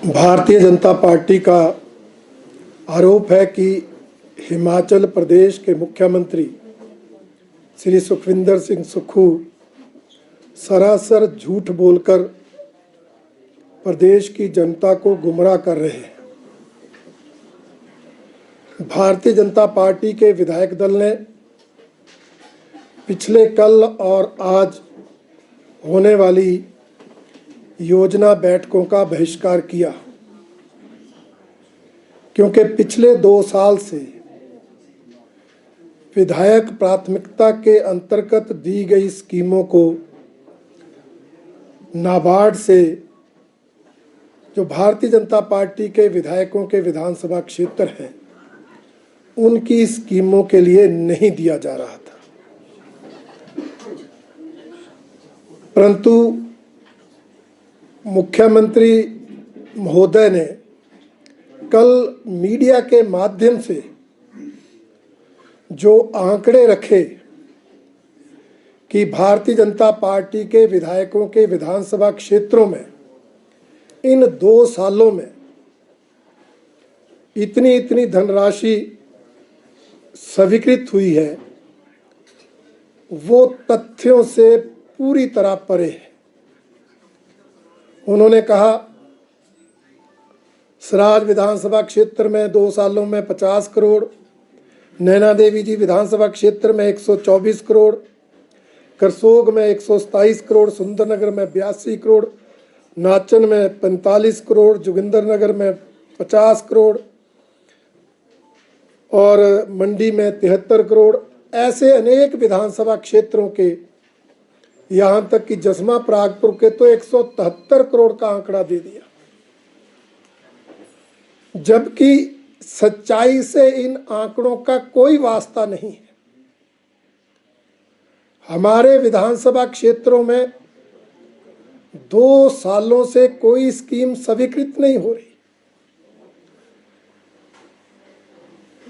Bharatiya Janata party का आरोप है कि हिमाचल प्रदेश के मुख्यमंत्री श्री सुखविंदर सिंह सुक्खू सरासर झूठ बोलकर प्रदेश की जनता को गुमराह कर रहे हैं। भारतीय जनता पार्टी के विधायक दल ने पिछले कल और आज होने वाली योजना बैठकों का बहिष्कार किया, क्योंकि पिछले 2 साल से विधायक प्राथमिकता के अंतर्गत दी गई स्कीमों को नाबार्ड से जो भारतीय जनता पार्टी के विधायकों के विधानसभा क्षेत्र हैं उनकी स्कीमों के लिए नहीं दिया जा रहा था। परंतु मुख्यमंत्री महोदय ने कल मीडिया के माध्यम से जो आंकड़े रखे कि भारतीय जनता पार्टी के विधायकों के विधानसभा क्षेत्रों में इन 2 सालों में इतनी धनराशि स्वीकृत हुई है, वो तथ्यों से पूरी तरह परे है। उन्होंने कहा सराज विधानसभा क्षेत्र में 2 सालों में 50 करोड़, नैना देवी जी विधानसभा क्षेत्र में 124 करोड़, करसोग में 127 करोड़, सुंदरनगर में 82 करोड़, नाचन में 45 करोड़, जोगिंदरनगर में 50 करोड़ और मंडी में 73 करोड़, ऐसे अनेक विधानसभा क्षेत्रों के, यहाँ तक कि जसमा परागपुर के तो 173 करोड़ का आंकड़ा दे दिया, जबकि सच्चाई से इन आंकड़ों का कोई वास्ता नहीं है। हमारे विधानसभा क्षेत्रों में 2 सालों से कोई स्कीम स्वीकृत नहीं हो रही।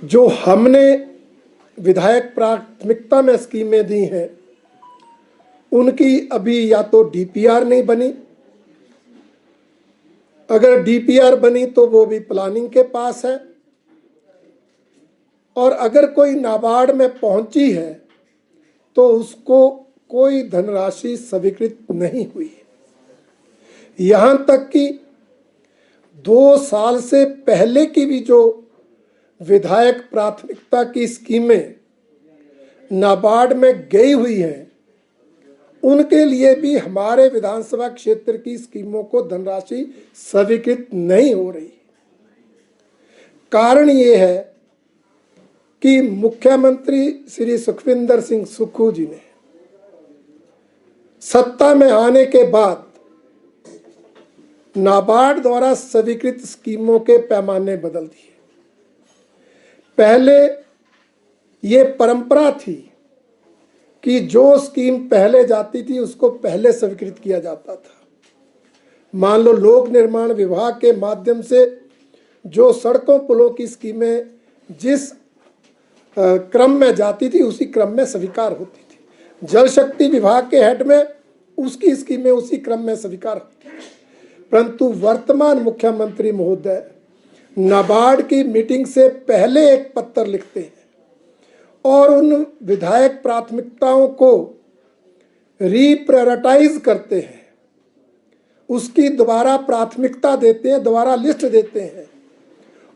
जो हमने विधायक प्राथमिकता में स्कीमें दी हैं उनकी अभी या तो डीपीआर नहीं बनी, अगर डीपीआर बनी तो वो भी प्लानिंग के पास है, और अगर कोई नाबार्ड में पहुंची है तो उसको कोई धनराशि स्वीकृत नहीं हुई। यहां तक कि 2 साल से पहले की भी जो विधायक प्राथमिकता की स्कीमें नाबार्ड में गई हुई हैं उनके लिए भी हमारे विधानसभा क्षेत्र की स्कीमों को धनराशि स्वीकृत नहीं हो रही। कारण ये है कि मुख्यमंत्री श्री सुखविंदर सिंह सुक्खू जी ने सत्ता में आने के बाद नाबार्ड द्वारा स्वीकृत स्कीमों के पैमाने बदल दिए। पहले ये परंपरा थी कि जो स्कीम पहले जाती थी उसको पहले स्वीकृत किया जाता था। मान लो लोक निर्माण विभाग के माध्यम से जो सड़कों पुलों की स्कीमें जिस क्रम में जाती थी उसी क्रम में स्वीकार होती थी। जल शक्ति विभाग के हेड में उसकी स्कीमें उसी क्रम में स्वीकार होती थी। परंतु वर्तमान मुख्यमंत्री महोदय नाबार्ड की मीटिंग से पहले एक पत्र लिखते हैं और उन विधायक प्राथमिकताओं को रीप्रायोरिटाइज करते हैं, उसकी दोबारा प्राथमिकता देते हैं, दोबारा लिस्ट देते हैं,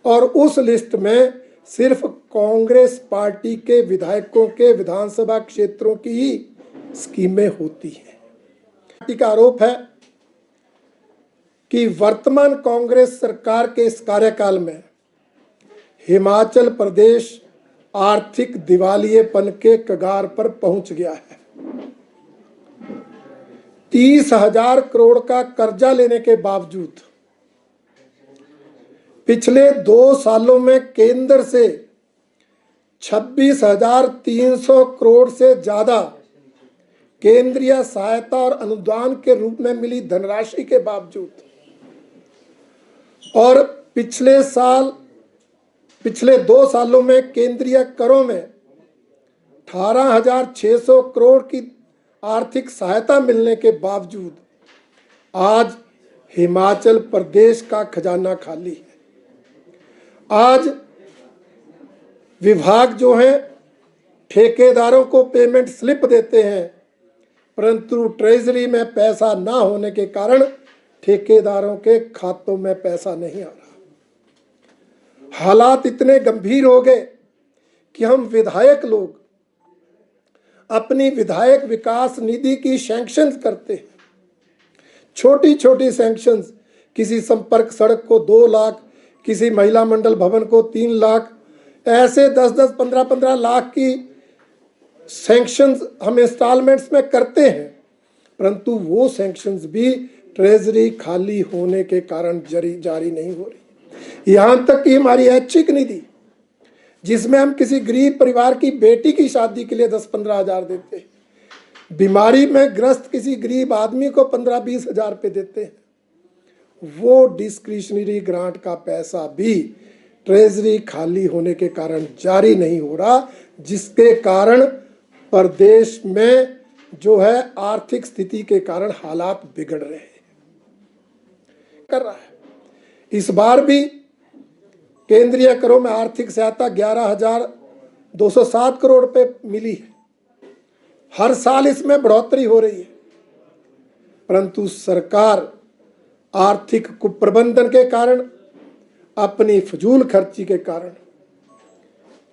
और उस लिस्ट में सिर्फ कांग्रेस पार्टी के विधायकों के विधानसभा क्षेत्रों की ही स्कीमें होती हैं। पार्टी का आरोप है कि वर्तमान कांग्रेस सरकार के इस कार्यकाल में हिमाचल प्रदेश आर्थिक दिवालियेपन के कगार पर पहुंच गया है। 30,000 करोड़ का कर्जा लेने के बावजूद पिछले 2 सालों में केंद्र से 26,300 करोड़ से ज्यादा केंद्रीय सहायता और अनुदान के रूप में मिली धनराशि के बावजूद, और पिछले 2 सालों में केंद्रीय करों में 18,600 करोड़ की आर्थिक सहायता मिलने के बावजूद आज हिमाचल प्रदेश का खजाना खाली है। आज विभाग जो है ठेकेदारों को पेमेंट स्लिप देते हैं, परंतु ट्रेजरी में पैसा ना होने के कारण ठेकेदारों के खातों में पैसा नहीं आ रहा। हालात इतने गंभीर हो गए कि हम विधायक लोग अपनी विधायक विकास निधि की सैंक्शन करते हैं, छोटी छोटी सैंक्शंस, किसी संपर्क सड़क को 2 लाख, किसी महिला मंडल भवन को 3 लाख, ऐसे 10-10, 15-15 लाख की सैंक्शंस हम इंस्टॉलमेंट्स में करते हैं, परंतु वो सैंक्शंस भी ट्रेजरी खाली होने के कारण जारी नहीं हो रही। यहाँ तक कि हमारी ऐच्छिक निधि, जिसमें हम किसी गरीब परिवार की बेटी की शादी के लिए 10-15 हज़ार देते हैं, बीमारी में ग्रस्त किसी गरीब आदमी को 15-20 हज़ार रुपये देते हैं, वो डिस्क्रिशनरी ग्रांट का पैसा भी ट्रेजरी खाली होने के कारण जारी नहीं हो रहा, जिसके कारण प्रदेश में जो है आर्थिक स्थिति के कारण हालात बिगड़ रहे हैं कर रहा है। इस बार भी केंद्रीय करों में आर्थिक सहायता 11,207 करोड़ रुपए मिली है। हर साल इसमें बढ़ोतरी हो रही है, परंतु सरकार आर्थिक कुप्रबंधन के कारण, अपनी फजूल खर्ची के कारण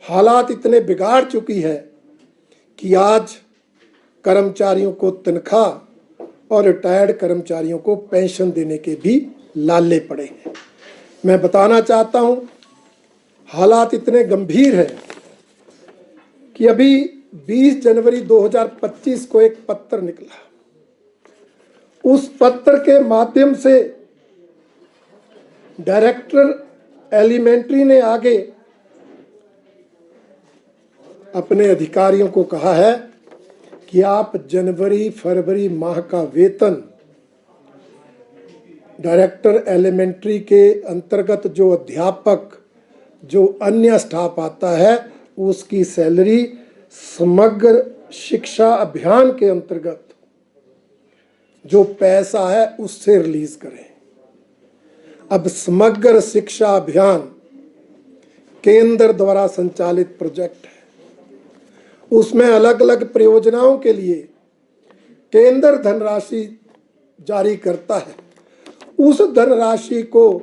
हालात इतने बिगाड़ चुकी है कि आज कर्मचारियों को तनख्वाह और रिटायर्ड कर्मचारियों को पेंशन देने के भी लाले पड़े हैं। मैं बताना चाहता हूं, हालात इतने गंभीर हैं कि अभी 20 जनवरी 2025 को एक पत्र निकला। उस पत्र के माध्यम से डायरेक्टर एलिमेंट्री ने आगे अपने अधिकारियों को कहा है कि आप जनवरी फरवरी माह का वेतन डायरेक्टर एलिमेंट्री के अंतर्गत जो अध्यापक, जो अन्य स्टाफ आता है, उसकी सैलरी समग्र शिक्षा अभियान के अंतर्गत जो पैसा है उससे रिलीज करें। अब समग्र शिक्षा अभियान केंद्र द्वारा संचालित प्रोजेक्ट है, उसमें अलग अलग परियोजनाओं के लिए केंद्र धनराशि जारी करता है। उस धनराशि को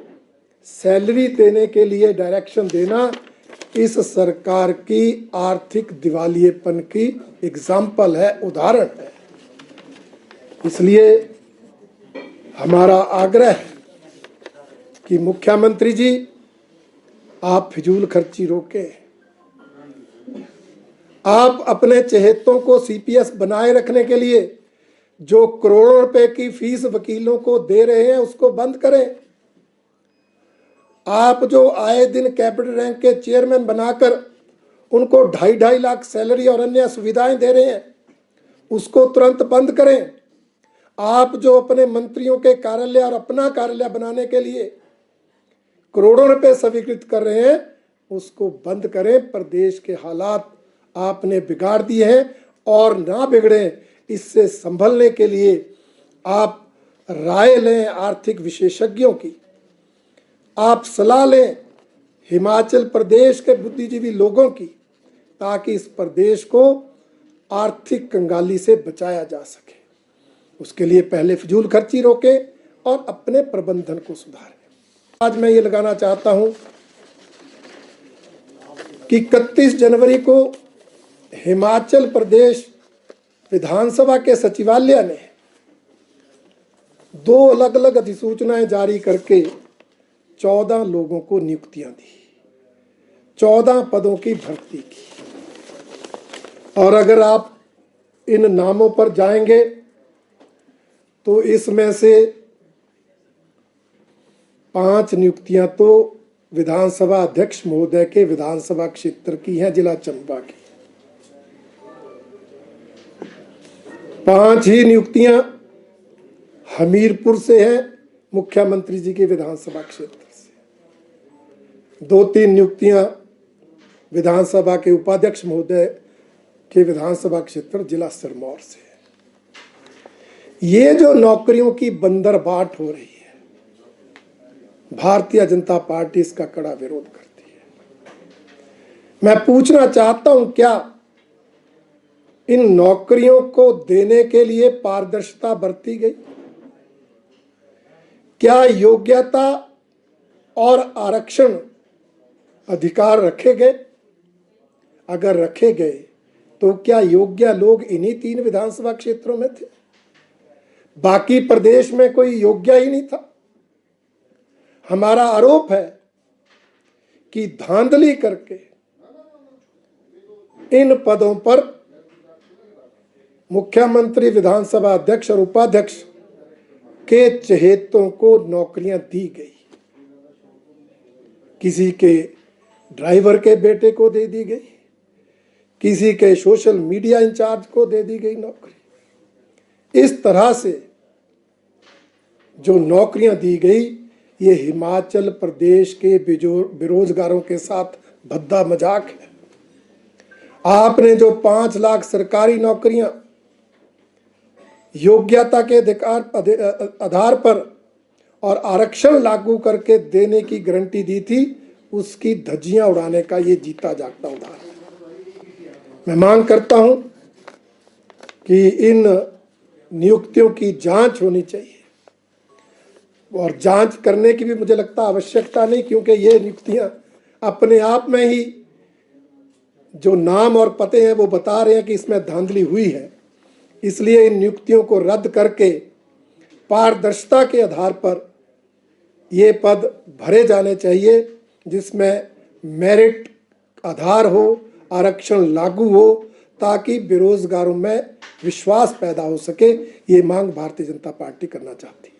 सैलरी देने के लिए डायरेक्शन देना इस सरकार की आर्थिक दिवालियेपन की एग्जाम्पल है, उदाहरण है। इसलिए हमारा आग्रह है कि मुख्यमंत्री जी, आप फिजूल खर्ची रोकें। आप अपने चहेतों को सीपीएस बनाए रखने के लिए जो करोड़ों रुपए की फीस वकीलों को दे रहे हैं उसको बंद करें। आप जो आए दिन कैपिटल रैंक के चेयरमैन बनाकर उनको 2.5 लाख सैलरी और अन्य सुविधाएं दे रहे हैं उसको तुरंत बंद करें। आप जो अपने मंत्रियों के कार्यालय और अपना कार्यालय बनाने के लिए करोड़ों रुपए स्वीकृत कर रहे हैं उसको बंद करें। प्रदेश के हालात आपने बिगाड़ दिए हैं और ना बिगड़े, इससे संभलने के लिए आप राय लें आर्थिक विशेषज्ञों की, आप सलाह लें हिमाचल प्रदेश के बुद्धिजीवी लोगों की, ताकि इस प्रदेश को आर्थिक कंगाली से बचाया जा सके। उसके लिए पहले फिजूल खर्ची रोकें और अपने प्रबंधन को सुधारें। आज मैं ये लगाना चाहता हूं कि 31 जनवरी को हिमाचल प्रदेश विधानसभा के सचिवालय ने 2 अलग अलग अधिसूचनाएं जारी करके 14 लोगों को नियुक्तियां दी, 14 पदों की भर्ती की। और अगर आप इन नामों पर जाएंगे तो इसमें से 5 नियुक्तियां तो विधानसभा अध्यक्ष महोदय के विधानसभा क्षेत्र की हैं, जिला चंबा की। 5 ही नियुक्तियां हमीरपुर से हैं, मुख्यमंत्री जी के विधानसभा क्षेत्र से। 2-3 नियुक्तियां विधानसभा के उपाध्यक्ष महोदय के विधानसभा क्षेत्र जिला सिरमौर से है। ये जो नौकरियों की बंदरबाट हो रही है, भारतीय जनता पार्टी इसका कड़ा विरोध करती है। मैं पूछना चाहता हूं, क्या इन नौकरियों को देने के लिए पारदर्शिता बरती गई? क्या योग्यता और आरक्षण अधिकार रखे गए? अगर रखे गए तो क्या योग्य लोग इन्हीं 3 विधानसभा क्षेत्रों में थे? बाकी प्रदेश में कोई योग्य ही नहीं था। हमारा आरोप है कि धांधली करके इन पदों पर मुख्यमंत्री, विधानसभा अध्यक्ष और उपाध्यक्ष के चहेतों को नौकरियां दी गई। किसी के ड्राइवर के बेटे को दे दी गई, किसी के सोशल मीडिया इंचार्ज को दे दी गई नौकरी। इस तरह से जो नौकरियां दी गई, ये हिमाचल प्रदेश के बेरोजगारों के साथ भद्दा मजाक है। आपने जो 5 लाख सरकारी नौकरियां योग्यता के आधार पर और आरक्षण लागू करके देने की गारंटी दी थी, उसकी धज्जियां उड़ाने का ये जीता जागता उदाहरण है। मैं मांग करता हूं कि इन नियुक्तियों की जांच होनी चाहिए, और जांच करने की भी मुझे लगता आवश्यकता नहीं, क्योंकि ये नियुक्तियां अपने आप में ही जो नाम और पते हैं वो बता रहे हैं कि इसमें धांधली हुई है। इसलिए इन नियुक्तियों को रद्द करके पारदर्शिता के आधार पर ये पद भरे जाने चाहिए, जिसमें मेरिट आधार हो, आरक्षण लागू हो, ताकि बेरोजगारों में विश्वास पैदा हो सके। ये मांग भारतीय जनता पार्टी करना चाहती है।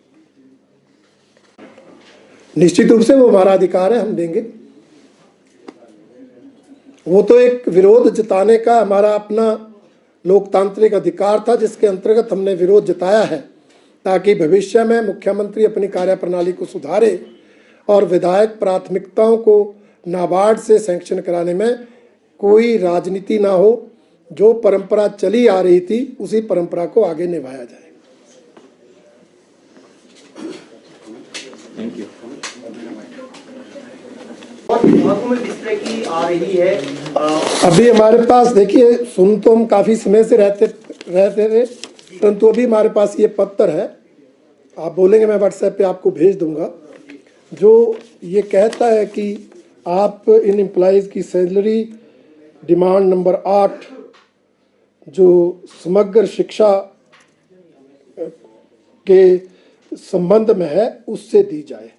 निश्चित रूप से वो हमारा अधिकार है, हम देंगे। वो तो एक विरोध जताने का हमारा अपना लोकतांत्रिक अधिकार था, जिसके अंतर्गत हमने विरोध जताया है, ताकि भविष्य में मुख्यमंत्री अपनी कार्यप्रणाली को सुधारे और विधायक प्राथमिकताओं को नाबार्ड से सैंक्शन कराने में कोई राजनीति ना हो। जो परंपरा चली आ रही थी, उसी परंपरा को आगे निभाया जाए। Thank you. विभागों में किस तरह की आ रही है? अभी हमारे पास देखिए, सुन तो हम काफी समय से रहते थे, परंतु अभी हमारे पास ये पत्र है, आप बोलेंगे मैं व्हाट्सएप पे आपको भेज दूंगा, जो ये कहता है कि आप इन एम्प्लॉइज की सैलरी डिमांड नंबर 8 जो समग्र शिक्षा के संबंध में है, उससे दी जाए।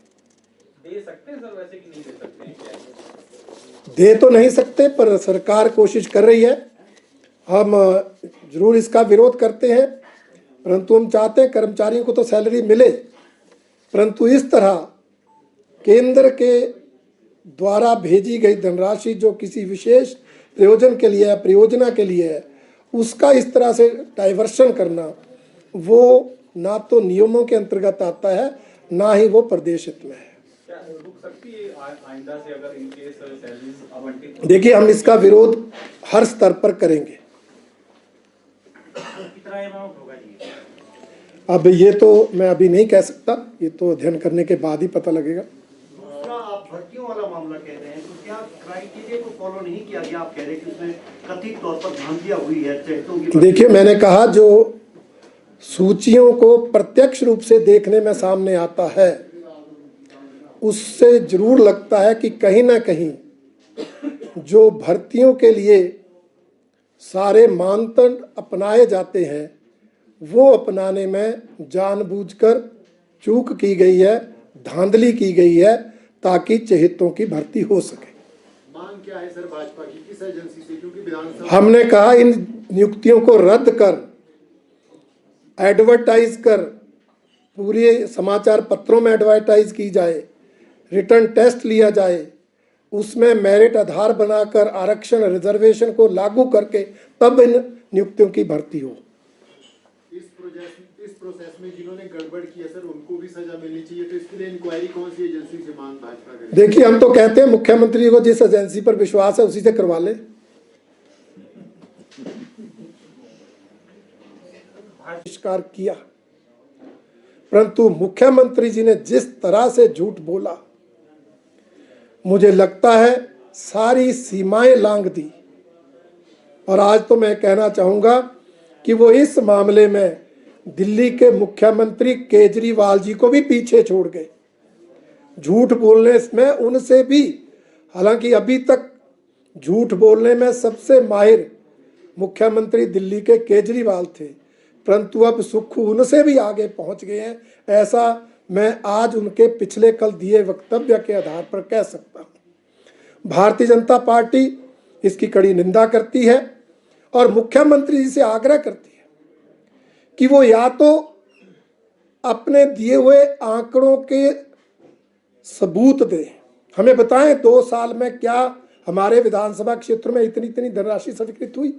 दे सकते हैं सर, वैसे कि नहीं दे सकते हैं? दे तो नहीं सकते, पर सरकार कोशिश कर रही है। हम जरूर इसका विरोध करते हैं, परंतु हम चाहते हैं कर्मचारियों को तो सैलरी मिले, परंतु इस तरह केंद्र के द्वारा भेजी गई धनराशि जो किसी विशेष प्रयोजन के लिए है, परियोजना के लिए है, उसका इस तरह से डाइवर्शन करना, वो ना तो नियमों के अंतर्गत आता है, ना ही वो प्रदेश हित में है। क्या रुक सकती है आइंदा से अगर इन केस सैलरीज आवंटित? देखिए, हम इसका विरोध हर स्तर पर करेंगे। कितना अमाउंट होगा जी? अब ये तो मैं अभी नहीं कह सकता, ये तो अध्ययन करने के बाद ही पता लगेगा। दूसरा, आप भर्तियों वाला मामला कह रहे हैं, तो क्या क्राइटेरिया को फॉलो नहीं किया गया? आप कह रहे हैं कि उसमें कथित तौर पर धांधलियां हुई है चहेतों की। देखिए, मैंने कहा जो सूचियों को प्रत्यक्ष रूप से देखने में सामने आता है, उससे जरूर लगता है कि कहीं ना कहीं जो भर्तियों के लिए सारे मानदंड अपनाए जाते हैं, वो अपनाने में जानबूझकर चूक की गई है, धांधली की गई है, ताकि चहेतों की भर्ती हो सके। मांग क्या है सर भाजपा की, किस एजेंसी से? क्योंकि विधानसभा हमने कहा इन नियुक्तियों को रद्द कर, एडवर्टाइज कर, पूरे समाचार पत्रों में एडवर्टाइज की जाए, रिटर्न टेस्ट लिया जाए, उसमें मेरिट आधार बनाकर आरक्षण रिजर्वेशन को लागू करके तब इन नियुक्तियों की भर्ती हो। इस प्रोसेस में जिन्होंने गड़बड़ की है सर, उनको भी सजा मिलनी चाहिए, तो इसके लिए इंक्वायरी कौन सी एजेंसी से मांग भाजपा करेगी? देखिए, हम तो कहते हैं मुख्यमंत्री को जिस एजेंसी पर विश्वास है उसी से करवा ले। बहिष्कार किया, परंतु मुख्यमंत्री जी ने जिस तरह से झूठ बोला, मुझे लगता है सारी सीमाएं लांघ दी। और आज तो मैं कहना चाहूँगा कि वो इस मामले में दिल्ली के मुख्यमंत्री केजरीवाल जी को भी पीछे छोड़ गए। झूठ बोलने में उनसे भी, हालांकि अभी तक झूठ बोलने में सबसे माहिर मुख्यमंत्री दिल्ली के केजरीवाल थे, परंतु अब सुक्खू उनसे भी आगे पहुंच गए हैं। ऐसा मैं आज उनके पिछले कल दिए वक्तव्य के आधार पर कह सकता हूं। भारतीय जनता पार्टी इसकी कड़ी निंदा करती है और मुख्यमंत्री जी से आग्रह करती है कि वो या तो अपने दिए हुए आंकड़ों के सबूत दें, हमें बताएं 2 साल में क्या हमारे विधानसभा क्षेत्र में इतनी इतनी धनराशि स्वीकृत हुई,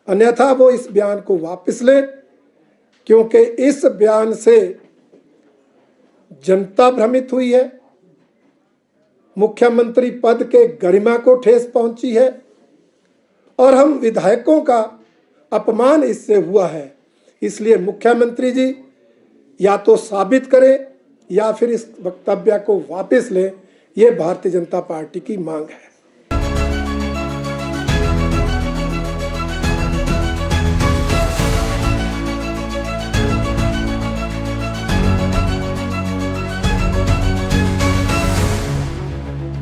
अन्यथा वो इस बयान को वापस लें, क्योंकि इस बयान से जनता भ्रमित हुई है, मुख्यमंत्री पद के गरिमा को ठेस पहुंची है और हम विधायकों का अपमान इससे हुआ है। इसलिए मुख्यमंत्री जी या तो साबित करें या फिर इस वक्तव्य को वापस लें, ये भारतीय जनता पार्टी की मांग है।